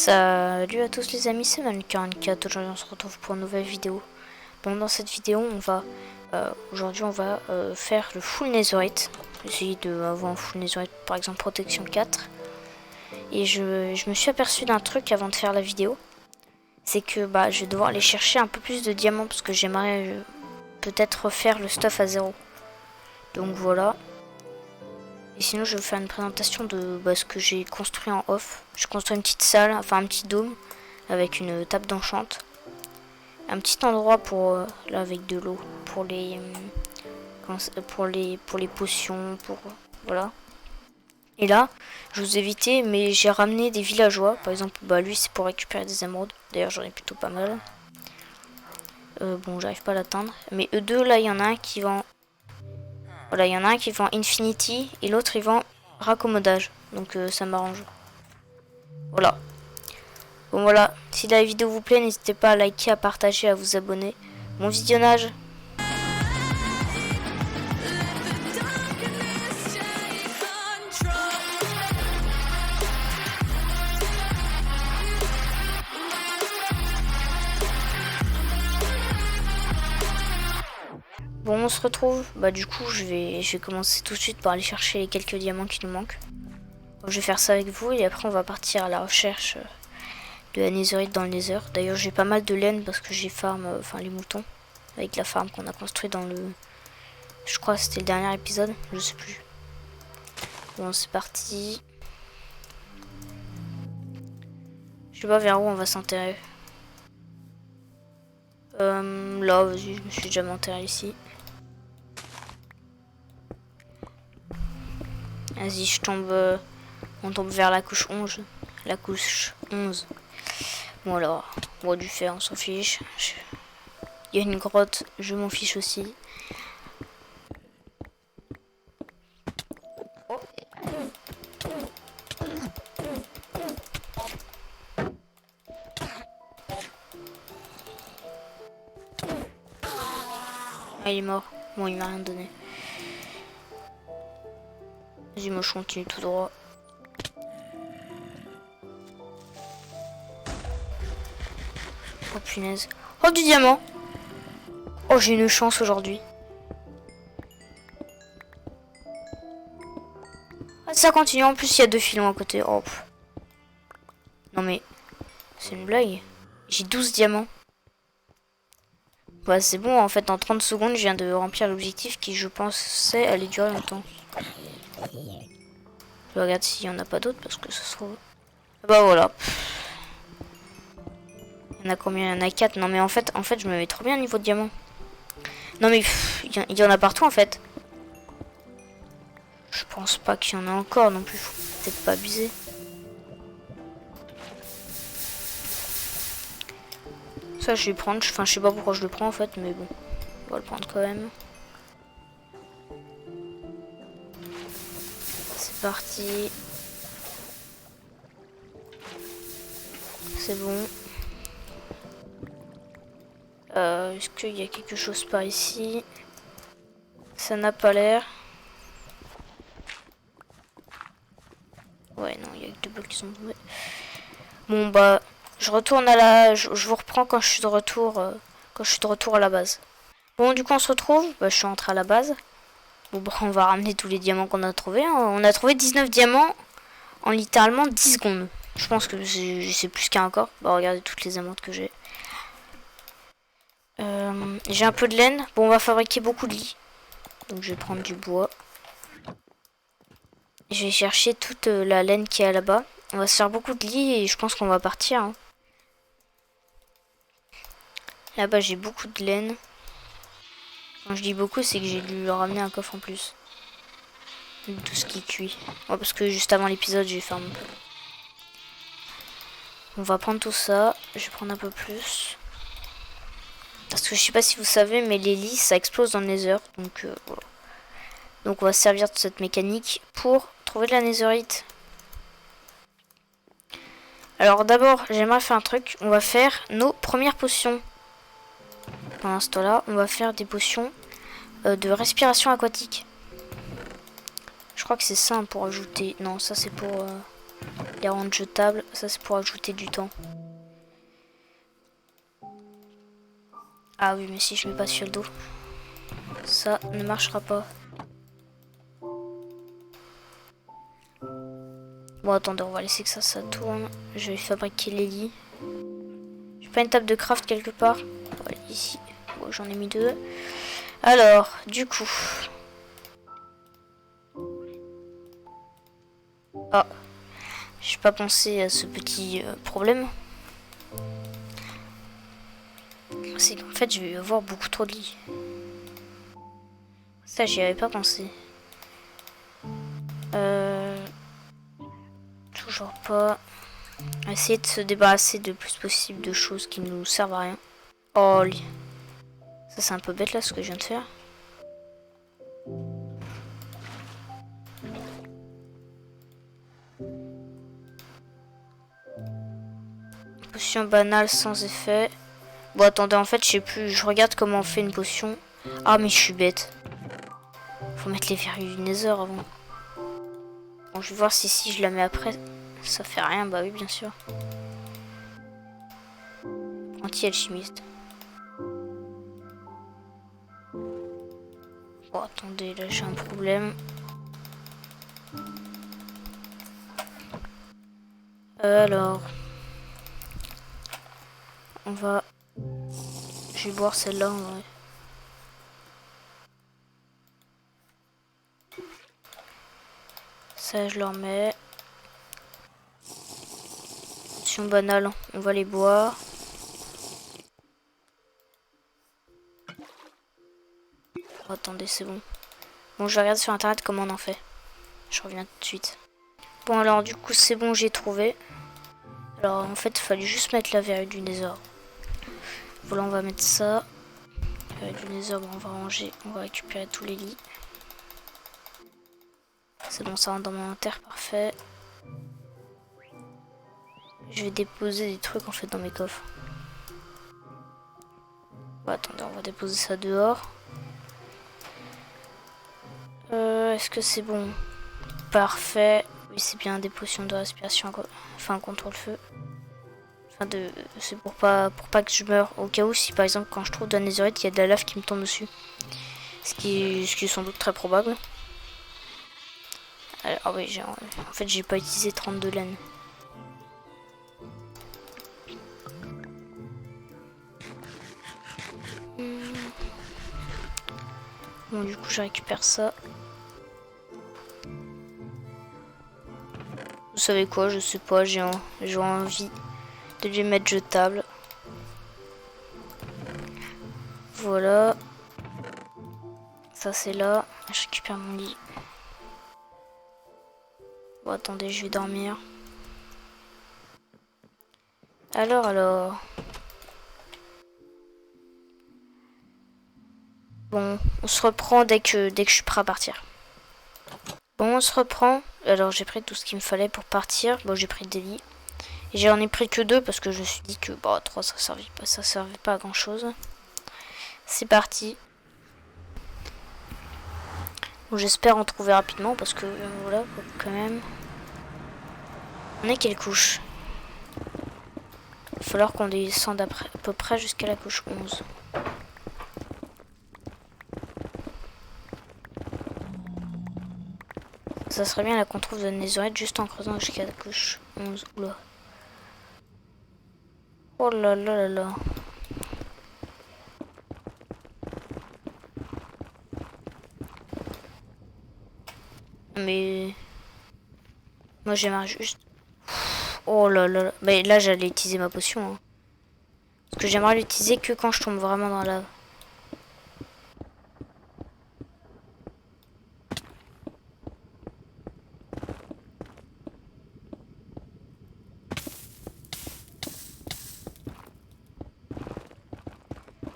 Salut à tous les amis, c'est Manu44. Aujourd'hui on se retrouve pour une nouvelle vidéo. Bon, dans cette vidéo on va aujourd'hui on va faire le full netherite. Essayer d'avoir un full netherite, par exemple protection 4. Et je me suis aperçu d'un truc avant de faire la vidéo. C'est que je vais devoir aller chercher un peu plus de diamants parce que j'aimerais peut-être refaire le stuff à 0. Donc voilà. Et sinon je vais vous faire une présentation de ce que j'ai construit en off. J'ai construit une petite salle, enfin un petit dôme avec une table d'enchant. Un petit endroit pour là avec de l'eau pour les potions, voilà. Et là, je vous ai évité, mais j'ai ramené des villageois. Par exemple, lui c'est pour récupérer des émeraudes. D'ailleurs j'en ai plutôt pas mal. Bon, j'arrive pas à l'atteindre. Mais eux deux là, il y en a un qui vend. Voilà, il y en a un qui vend Infinity et l'autre il vend raccommodage. Donc ça m'arrange. Voilà. Bon voilà, si la vidéo vous plaît, n'hésitez pas à liker, à partager, à vous abonner. Bon visionnage. Bon, on se retrouve. Du coup, je vais commencer tout de suite par aller chercher les quelques diamants qui nous manquent. Bon, je vais faire ça avec vous et après on va partir à la recherche de la netherite dans le nether. D'ailleurs, j'ai pas mal de laine parce que j'ai farm, les moutons, avec la farm qu'on a construit dans le... Je crois que c'était le dernier épisode, je sais plus. Bon, c'est parti. Je sais pas vers où on va s'enterrer. Là, vas-y, je me suis déjà enterré ici. Vas-y, on tombe vers la couche 11. La couche 11. Bon alors, bon, du fer, on s'en fiche. Il y a une grotte, je m'en fiche aussi. Ah, il est mort. Bon, il m'a rien donné. Vas-y, moi je continue tout droit. Oh punaise. Oh, du diamant. Oh, j'ai une chance aujourd'hui. Ah, ça continue. En plus, il y a deux filons à côté. Oh. Non mais, c'est une blague. J'ai 12 diamants. C'est bon, en fait, en 30 secondes, je viens de remplir l'objectif qui, je pensais, allait durer longtemps. Je regarde s'il y en a pas d'autres parce que ça se trouve... Voilà. Il y en a combien? Il y en a 4. Non mais en fait, je me mets trop bien au niveau de diamant. Non mais il y en a partout en fait. Je pense pas qu'il y en a encore non plus. Faut peut-être pas abuser. Ça je vais prendre. Enfin je sais pas pourquoi je le prends en fait, mais bon. On va le prendre quand même. C'est parti. C'est bon. Est-ce qu'il y a quelque chose par ici? Ça n'a pas l'air. Ouais, non, il y a que deux blocs qui sont tombés. Bon, je retourne à la... Je vous reprends quand je suis de retour, à la base. Bon, du coup, on se retrouve. Je suis rentré à la base. Bon, on va ramener tous les diamants qu'on a trouvés. Hein. On a trouvé 19 diamants en littéralement 10 secondes. Je pense que c'est plus qu'un encore. Regardez toutes les amantes que j'ai. J'ai un peu de laine. Bon, on va fabriquer beaucoup de lits. Donc, je vais prendre du bois. Je vais chercher toute la laine qui est là-bas. On va se faire beaucoup de lits et je pense qu'on va partir. Hein. Là-bas, j'ai beaucoup de laine. Quand je dis beaucoup, c'est que j'ai dû leur ramener un coffre en plus. De tout ce qui cuit. Ouais, parce que juste avant l'épisode, j'ai fait un peu. On va prendre tout ça. Je vais prendre un peu plus. Parce que je sais pas si vous savez, mais les lits, ça explose dans le nether. Donc, voilà. Donc, on va se servir de cette mécanique pour trouver de la netherite. Alors, d'abord, j'aimerais faire un truc. On va faire nos premières potions. Pendant ce temps-là, on va faire des potions de respiration aquatique. Je crois que c'est ça pour ajouter. Non, ça c'est pour... les rendre jetables. Ça c'est pour ajouter du temps. Ah oui, mais si je mets pas sur le dos, ça ne marchera pas. Bon, attendez, on va laisser que ça tourne. Je vais fabriquer les lits. J'ai pas une table de craft quelque part? Ouais, ici. Bon, j'en ai mis 2. Alors, du coup... Ah, j'ai pas pensé à ce petit problème. C'est qu'en fait, je vais avoir beaucoup trop de lits. Ça, j'y avais pas pensé. Toujours pas. Essayer de se débarrasser le plus possible de choses qui nous servent à rien. Oh, ça c'est un peu bête là ce que je viens de faire. Potion banale sans effet. Bon attendez, en fait je sais plus, je regarde comment on fait une potion. Ah mais je suis bête. Faut mettre les verrues du Nether avant. Bon, je vais voir si je la mets après. Ça fait rien, bah oui bien sûr. Anti-alchimiste. Bon attendez, là j'ai un problème. Alors... On va... Je vais boire celle-là en vrai. Ça je leur mets. Potion banale, on va les boire. Oh, attendez, c'est bon. Bon, je vais regarder sur internet comment on en fait. Je reviens tout de suite. Bon, alors du coup, c'est bon, j'ai trouvé. Alors, en fait, il fallait juste mettre la verrue du Nether. Voilà, on va mettre ça. La verrue du Nether, bon, on va ranger, on va récupérer tous les lits. C'est bon, ça rentre dans mon inventaire, parfait. Je vais déposer des trucs en fait dans mes coffres. Bon, attendez, on va déposer ça dehors. Est-ce que c'est bon? Parfait. Oui, c'est bien des potions de respiration, enfin contre le feu. Enfin, c'est pour pas que je meure. Au cas où, si par exemple, quand je trouve de la netherite, il y a de la lave qui me tombe dessus. Ce qui est sans doute très probable. Alors, ah oui, en fait, j'ai pas utilisé 32 laines. Bon, du coup, je récupère ça. Vous savez quoi, je sais pas, j'ai envie de les mettre jetables. Voilà. Ça c'est là. Je récupère mon lit. Bon, attendez, je vais dormir. Alors. Bon, on se reprend dès que je suis prêt à partir. Bon, on se reprend. Alors j'ai pris tout ce qu'il me fallait pour partir. Bon, j'ai pris des lits. Et j'en ai pris que 2 parce que je me suis dit que 3 ça servait pas à grand chose. C'est parti. Bon, j'espère en trouver rapidement parce que voilà, quand même. On est quelle couche? Il va falloir qu'on descende à peu près jusqu'à la couche 11. Ça serait bien là qu'on trouve de netherite juste en creusant jusqu'à la couche 11. Oula. Oh là là là là. Mais... Moi j'aimerais juste... Oh là là là. Mais là j'allais utiliser ma potion. Hein. Parce que j'aimerais l'utiliser que quand je tombe vraiment dans la lave.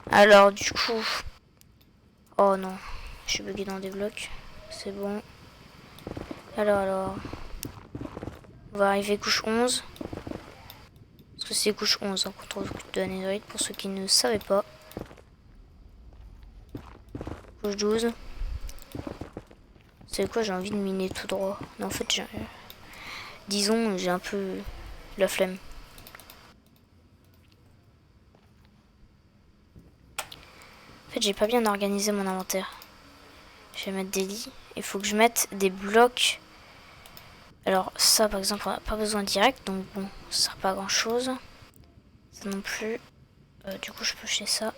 Alors du coup... Oh non. Je suis bugué dans des blocs. C'est bon. Alors... On va arriver couche 11. Parce que c'est couche 11 hein, qu'on trouve de la netherite pour ceux qui ne savaient pas. Couche 12. C'est quoi, j'ai envie de miner tout droit. Non, en fait, disons, j'ai un peu la flemme. En fait, j'ai pas bien organisé mon inventaire. Je vais mettre des lits. Il faut que je mette des blocs. Alors ça, par exemple, on n'a pas besoin direct, donc bon, ça sert pas à grand chose. Ça non plus. Du coup, je peux jeter ça.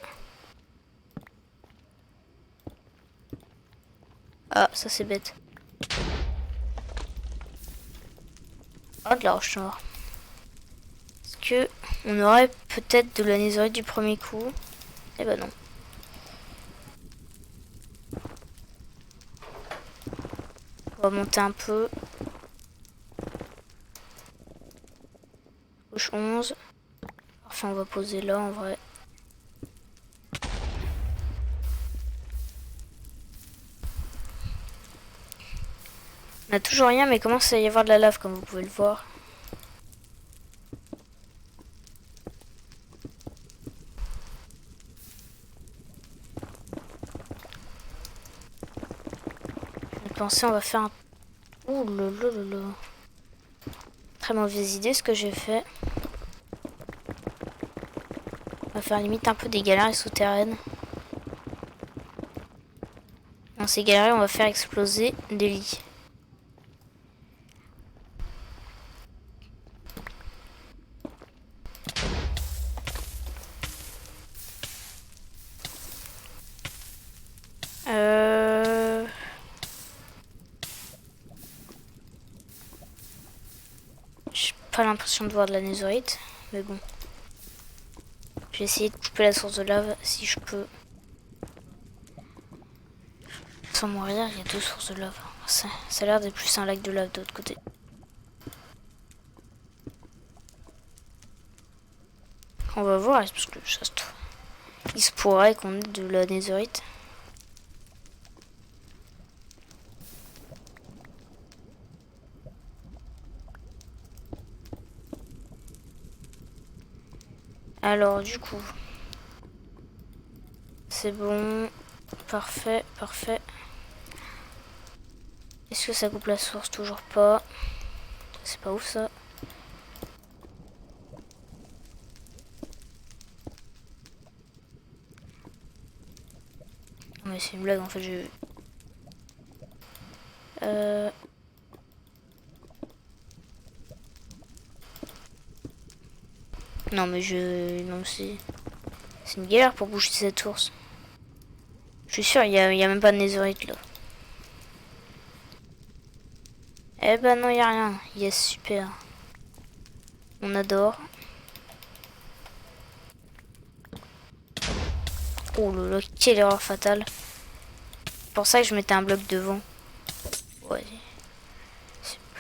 Ah, ça c'est bête. Oh, de la roche noire. Est-ce que on aurait peut-être de la netherite du premier coup? Eh ben non. On va monter un peu. Couche 11. Enfin, on va poser là en vrai. On a toujours rien, mais commence à y avoir de la lave, comme vous pouvez le voir. Je pensais on va faire un... Ouh là là là là. Très mauvaise idée ce que j'ai fait. On va faire limite un peu des galeries souterraines. Dans ces galeries, on va faire exploser des lits. J'ai pas l'impression de voir de la netherite, mais bon. Je vais essayer de couper la source de lave si je peux. Sans mourir, il y a 2 sources de lave. Ça a l'air d'être plus un lac de lave de l'autre côté. On va voir, parce que ça se trouve. Il se pourrait qu'on ait de la netherite. Alors du coup, c'est bon, parfait, parfait. Est-ce que ça coupe la source? Toujours pas. C'est pas ouf ça. Non mais c'est une blague en fait, j'ai... Non mais je... Non c'est... C'est une galère pour bouger cette source. Je suis sûr, il y a même pas de netherite là. Eh ben non, il y a rien. Yes, super. On adore. Oh là là, quelle erreur fatale. C'est pour ça que je mettais un bloc devant. Ouais.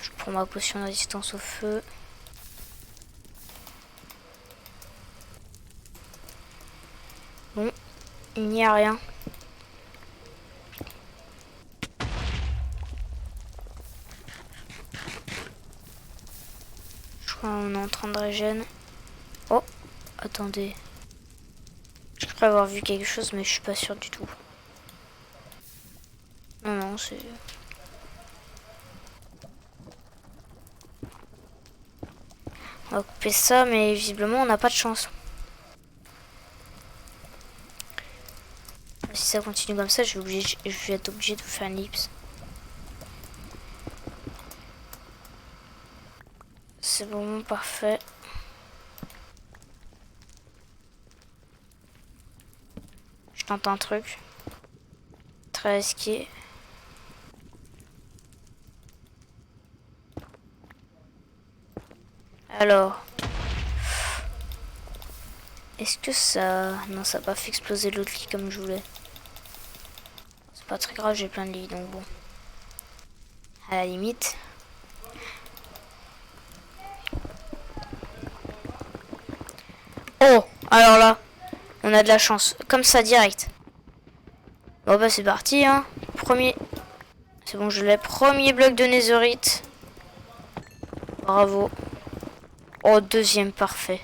Je prends ma potion de résistance au feu. Bon, il n'y a rien. Je crois qu'on est en train de régénérer. Oh, attendez. Je crois avoir vu quelque chose, mais je suis pas sûr du tout. Non, non, c'est... On va couper ça, mais visiblement on n'a pas de chance. Si ça continue comme ça, je vais être obligé de faire une ellipse. C'est bon, parfait. Je tente un truc. Très risqué. Alors. Est-ce que ça... Non, ça n'a pas fait exploser l'autre lit comme je voulais. C'est pas très grave, j'ai plein de lits, donc bon. À la limite. Oh, alors là, on a de la chance. Comme ça, direct. Bon bah c'est parti, hein. Premier... C'est bon, je l'ai. Premier bloc de netherite. Bravo. Oh, deuxième, parfait.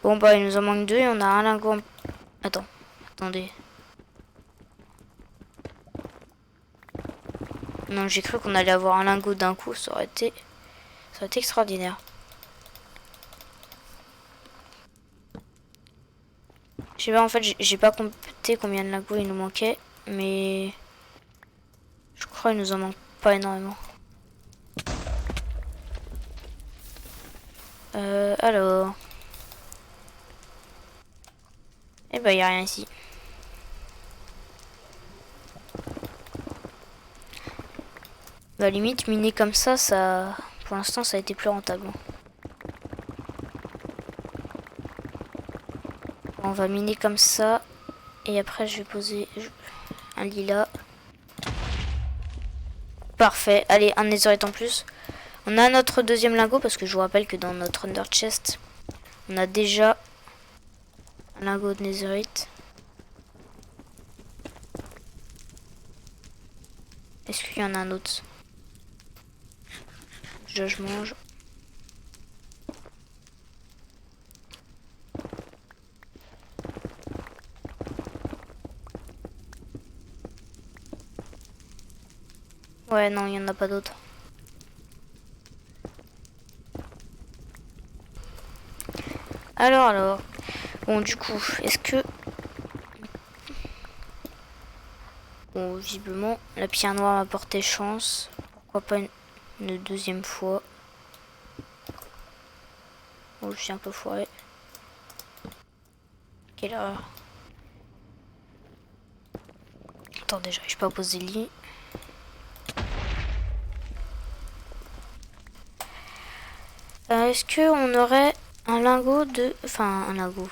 Bon bah il nous en manque 2 et on a un lingot en... Attends, attendez. Non, j'ai cru qu'on allait avoir un lingot d'un coup, ça aurait Ça va être extraordinaire. Je sais pas, en fait, j'ai pas compté combien de lingots il nous manquait, mais je crois qu'il nous en manque pas énormément. Alors... Eh ben, y a rien ici. Bah, limite, miner comme ça, pour l'instant, ça a été plus rentable. On va miner comme ça. Et après, je vais poser un lilas. Parfait. Allez, un netherite en plus. On a notre deuxième lingot parce que je vous rappelle que dans notre under chest, on a déjà un lingot de netherite. Est-ce qu'il y en a un autre? Déjà, je mange. Ouais, non, il n'y en a pas d'autres. Alors. Bon, du coup, est-ce que... Bon, visiblement, la pierre noire m'a porté chance. Pourquoi pas une deuxième fois? Bon, je suis un peu foiré. Quelle erreur. Attendez, j'arrive pas à poser le lit. Est-ce qu'on aurait un lingot de... Enfin, un lingot.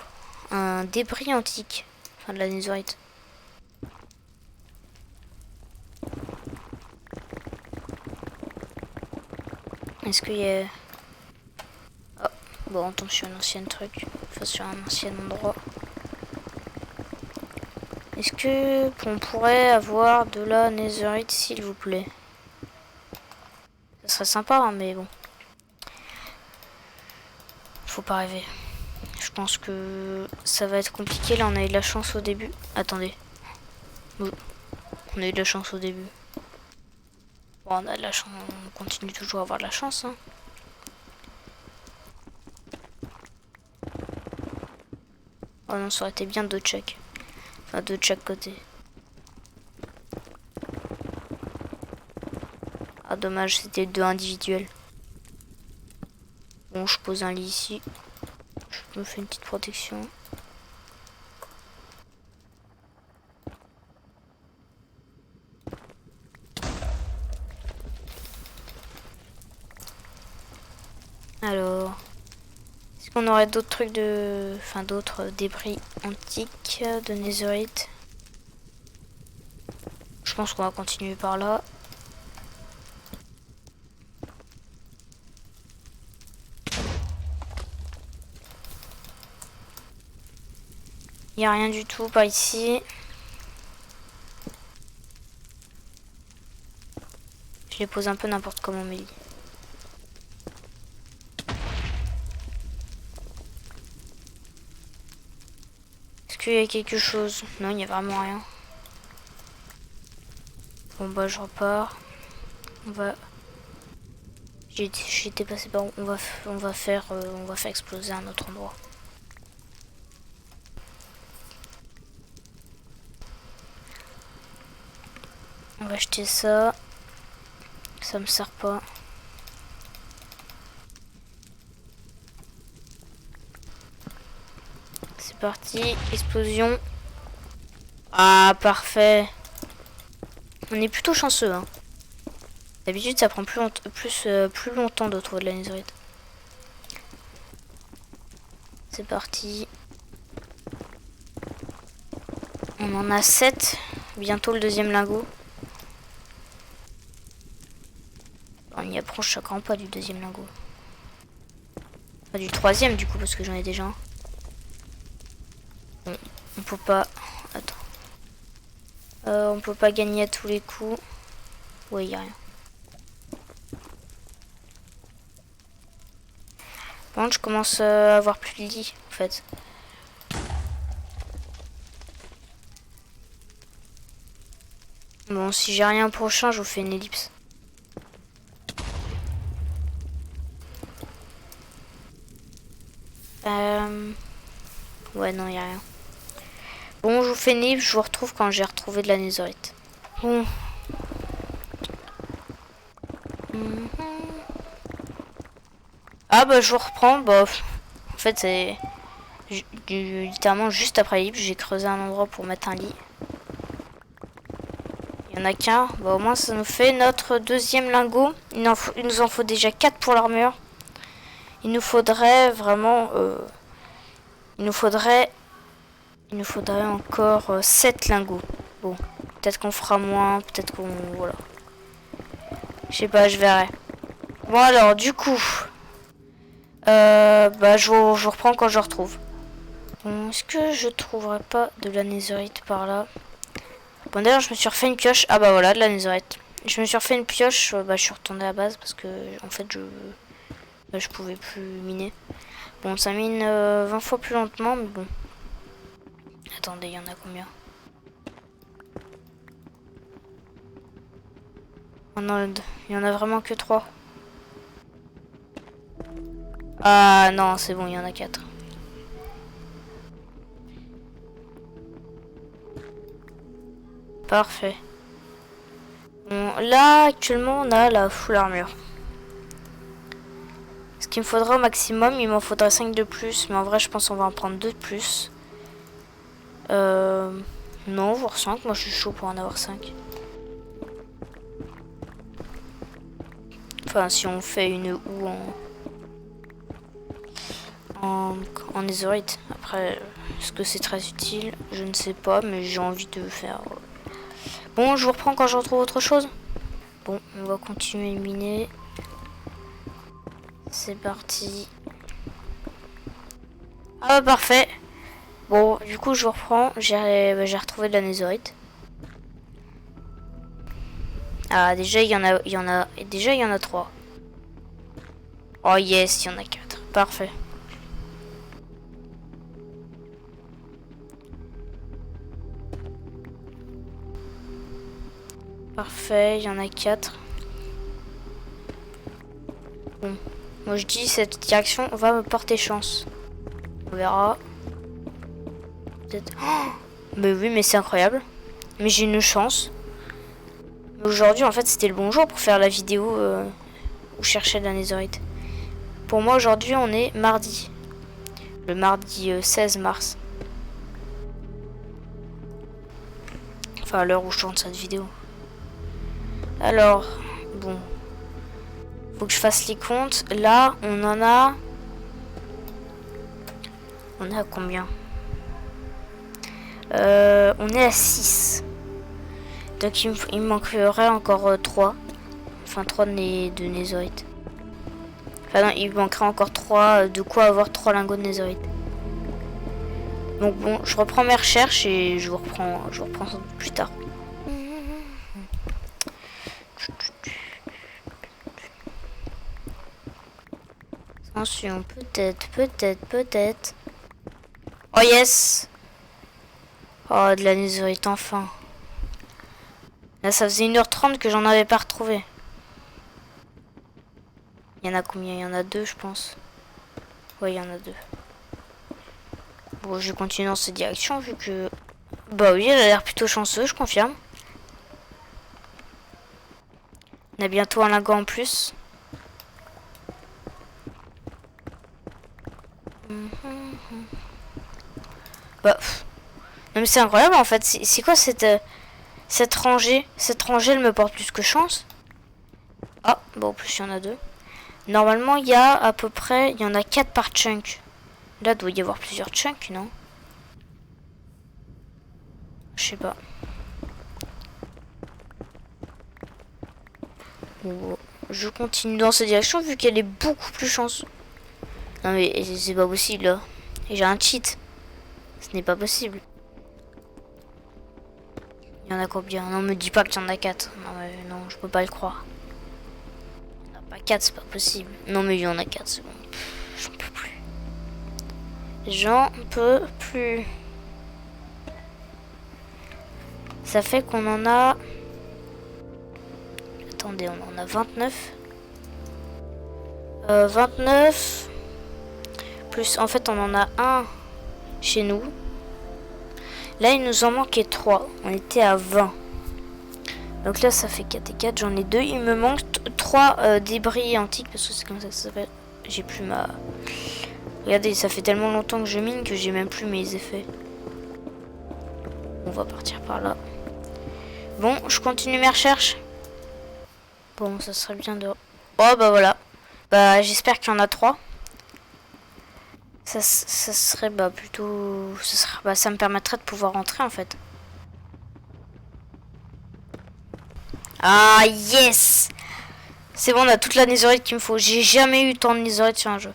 Un débris antique. Enfin, de la netherite. Est-ce qu'il y a... Oh, bon, on tombe sur un ancien truc. Enfin, sur un ancien endroit. Est-ce que on pourrait avoir de la netherite, s'il vous plaît? Ça serait sympa, hein, mais bon. Faut pas rêver. Je pense que ça va être compliqué. Là, on a eu de la chance au début. Attendez. On a eu de la chance au début. Bon, on a de la chance. On continue toujours à avoir de la chance, hein. Oh non, ça aurait été bien deux de chaque. Enfin, deux de chaque côté. Ah, dommage, c'était deux individuels. Bon, je pose un lit ici. Je me fais une petite protection. Alors, est-ce qu'on aurait d'autres trucs de... Enfin, d'autres débris antiques de netherite? Je pense qu'on va continuer par là. Il n'y a rien du tout par ici. Je les pose un peu n'importe comment mes lits. Est-ce qu'il y a quelque chose? Non, il n'y a vraiment rien. Bon bah je repars. On va... J'étais passé par où? On va faire exploser un autre endroit. On va acheter ça. Ça me sert pas. C'est parti. Explosion. Ah, parfait. On est plutôt chanceux, hein. D'habitude, ça prend plus longtemps de trouver de la netherite. C'est parti. On en a 7. Bientôt le deuxième lingot. On y approche à grand pas du deuxième lingot. Pas du troisième du coup parce que j'en ai déjà un. Bon, on peut pas... Attends. On peut pas gagner à tous les coups. Ouais, y a rien. Par contre, je commence à avoir plus de lit en fait. Bon, si j'ai rien prochain, je vous fais une ellipse. Ouais, non, y a rien. Bon, je vous fais une je vous retrouve quand j'ai retrouvé de la netherite. Bon. Ah bah je vous reprends. Bah, en fait, c'est littéralement juste après l'île. J'ai creusé un endroit pour mettre un lit. Il n'y en a qu'un. Bah, au moins, ça nous fait notre deuxième lingot. Il nous en faut déjà 4 pour l'armure. Il nous faudrait vraiment... Il nous faudrait encore 7 lingots. Bon, peut-être qu'on fera moins, peut-être qu'on... Voilà. Je sais pas, je verrai. Bon alors, du coup... bah, je vous reprends quand je retrouve. Bon, est-ce que je trouverai pas de la netherite par là? Bon, d'ailleurs, je me suis refait une pioche. Ah bah voilà, de la netherite. Je me suis refait une pioche. Bah, je suis retourné à la base parce que, en fait, je pouvais plus miner. Bon, ça mine 20 fois plus lentement, mais bon. Attendez, il y en a combien? Oh non, il y en a vraiment que 3. Ah non, c'est bon, il y en a 4. Parfait. Bon, là, actuellement, on a la full armure. Ce qu'il me faudra au maximum, il m'en faudra 5 de plus. Mais en vrai, je pense qu'on va en prendre 2 de plus. Non, voire 5. Moi, je suis chaud pour en avoir 5. Enfin, si on fait une ou en netherite. Après, est-ce que c'est très utile? Je ne sais pas, mais j'ai envie de faire. Bon, je vous reprends quand je retrouve autre chose. Bon, on va continuer à miner. C'est parti. Ah, parfait. Bon, du coup, je vous reprends. J'ai retrouvé de la netherite. Ah, déjà, il y en a 3. Oh yes, il y en a 4. Parfait. Parfait, il y en a 4. Bon, moi je dis cette direction va me porter chance. On verra. Peut-être. Oh, mais oui, mais c'est incroyable. Mais j'ai une chance. Aujourd'hui, en fait, c'était le bon jour pour faire la vidéo où je cherchais de la netherite. Pour moi, aujourd'hui, on est mardi. Le mardi 16 mars. Enfin, à l'heure où je tourne cette vidéo. Alors, bon. Faut que je fasse les comptes. Là, on en a... On est à combien? On est à 6. Donc il me manquerait encore 3. Enfin 3 de netherite. Enfin non, il me manquerait encore 3. De quoi avoir 3 lingots de netherite. Donc bon, je reprends mes recherches et je vous reprends plus tard. Attention, peut-être. Oh yes! Oh, de la netherite, enfin. Là, ça faisait 1h30 que j'en avais pas retrouvé. Il y en a combien? Il y en a 2, je pense. Ouais, il y en a 2. Bon, je continue dans cette direction vu que... Bah oui, elle a l'air plutôt chanceux, je confirme. On a bientôt un lingot en plus. Bah... Non mais c'est incroyable en fait. C'est quoi cette rangée? Cette rangée, elle me porte plus que chance. Ah, bon, en plus il y en a 2. Normalement, il y a à peu près... Il y en a 4 par chunk. Là, il doit y avoir plusieurs chunks, non? Je sais pas. Bon, je continue dans cette direction vu qu'elle est beaucoup plus chanceuse. Non mais c'est pas possible là. Et j'ai un cheat. Ce n'est pas possible. Il y en a combien? Non, me dis pas qu'il y en a 4. Non, mais non, je peux pas le croire. Il n'y en a pas 4, c'est pas possible. Non, mais il y en a 4, c'est bon. J'en peux plus. J'en peux plus. Ça fait qu'on en a... Attendez, on en a 29. 29. plus. En fait, on en a un chez nous. Là, il nous en manquait 3. On était à 20. Donc là, ça fait 4 et 4. J'en ai 2. Il me manque 3 débris antiques. Parce que c'est comme ça que ça s'appelle. J'ai plus ma... Regardez, ça fait tellement longtemps que je mine que j'ai même plus mes effets. On va partir par là. Bon, je continue mes recherches. Bon, ça serait bien de... Oh, bah voilà. Bah, j'espère qu'il y en a 3. Ça serait bah plutôt... ça me permettrait de pouvoir rentrer en fait. Ah, yes! C'est bon, on a toute la netherite qu'il me faut. J'ai jamais eu tant de netherite sur un jeu.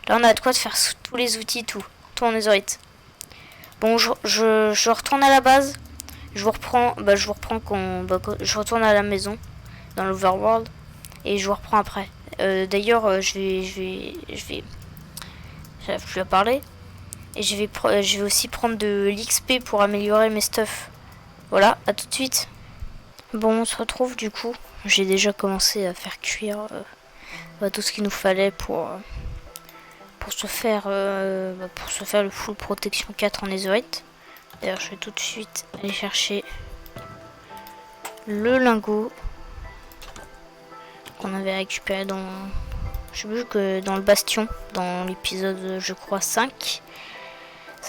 Là, on a de quoi de faire tous les outils, tout en netherite. Bon, je retourne à la base. Je vous reprends quand... je retourne à la maison, dans l'overworld. Et je vous reprends après. D'ailleurs, j'arrive plus à parler. Et je vais aussi prendre de l'XP pour améliorer mes stuff. Voilà, à tout de suite. Bon, on se retrouve du coup. J'ai déjà commencé à faire cuire tout ce qu'il nous fallait pour se faire le full protection 4 en netherite. D'ailleurs, je vais tout de suite aller chercher le lingot qu'on avait récupéré dans... Je sais plus que dans le bastion, dans l'épisode, je crois, 5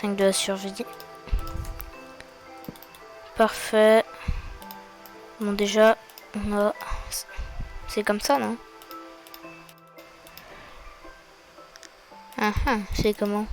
de la survie. Parfait. Bon, déjà, on a... C'est comme ça, non? Ah ah, c'est comment?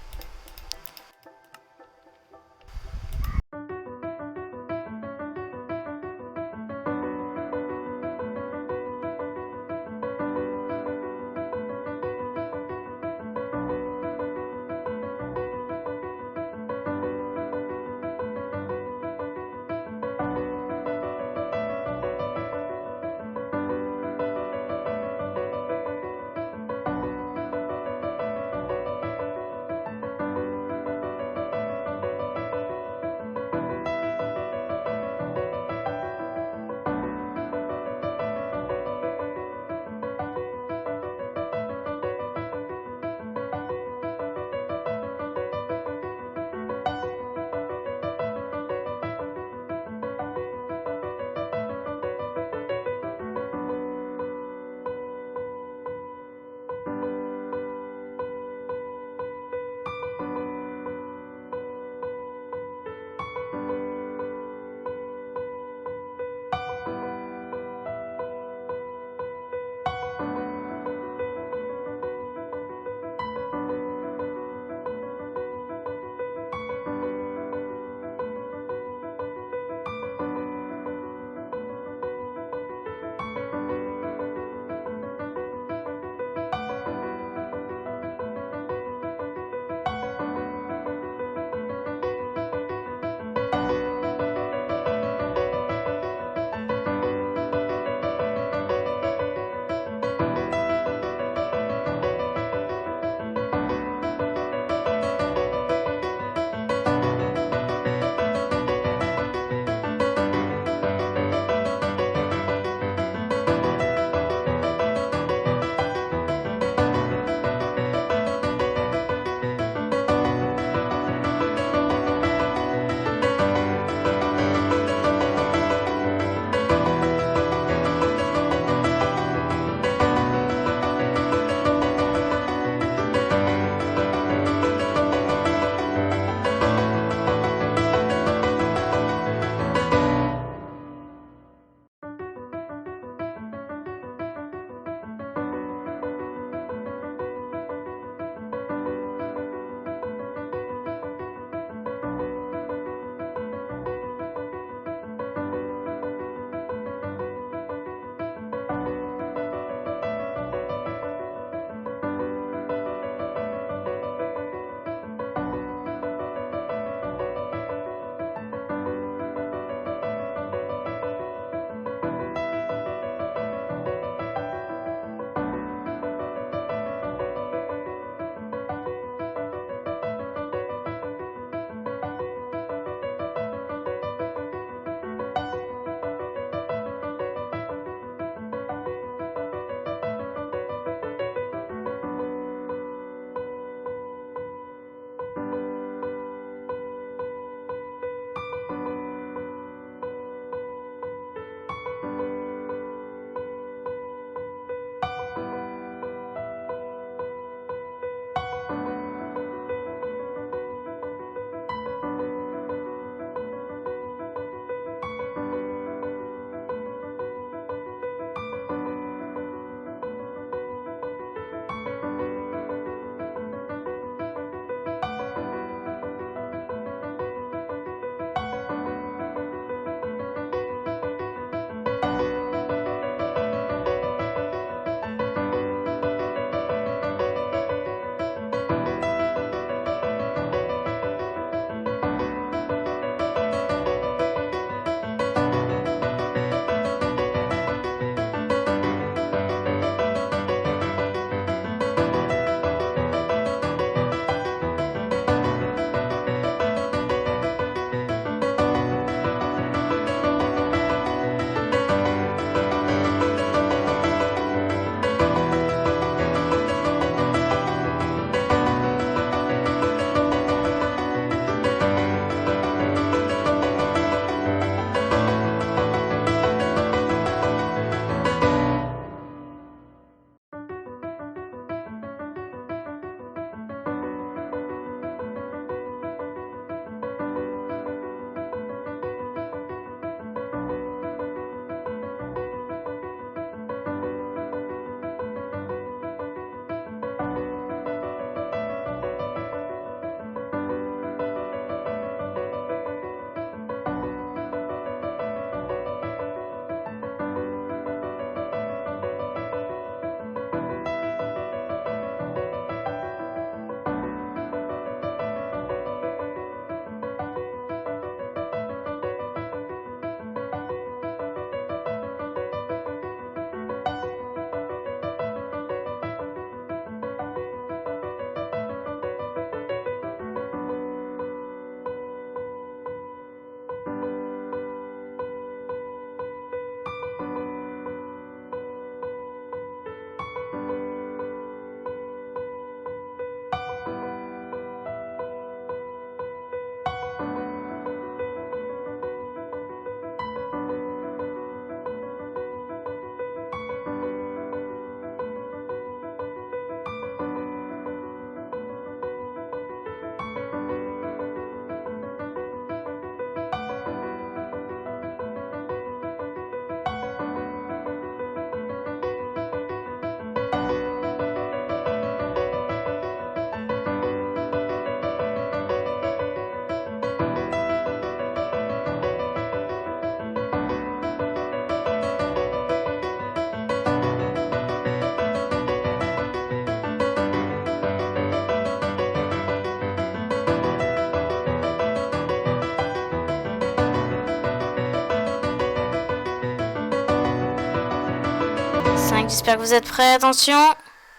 5, j'espère que vous êtes prêts, attention.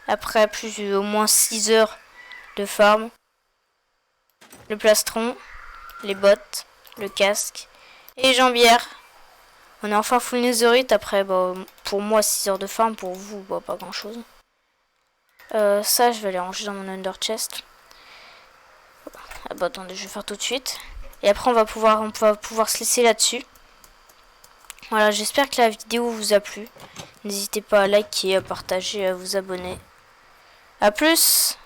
Après au moins 6 heures de farm. Le plastron, les bottes, le casque et les jambières. On est enfin full netherite après, bah, pour moi 6 heures de farm, pour vous, bah, pas grand chose. Ça, je vais les ranger dans mon under chest. Ah bah attendez, je vais faire tout de suite. Et après, on va pouvoir se laisser là-dessus. Voilà, j'espère que la vidéo vous a plu. N'hésitez pas à liker, à partager, à vous abonner. A plus!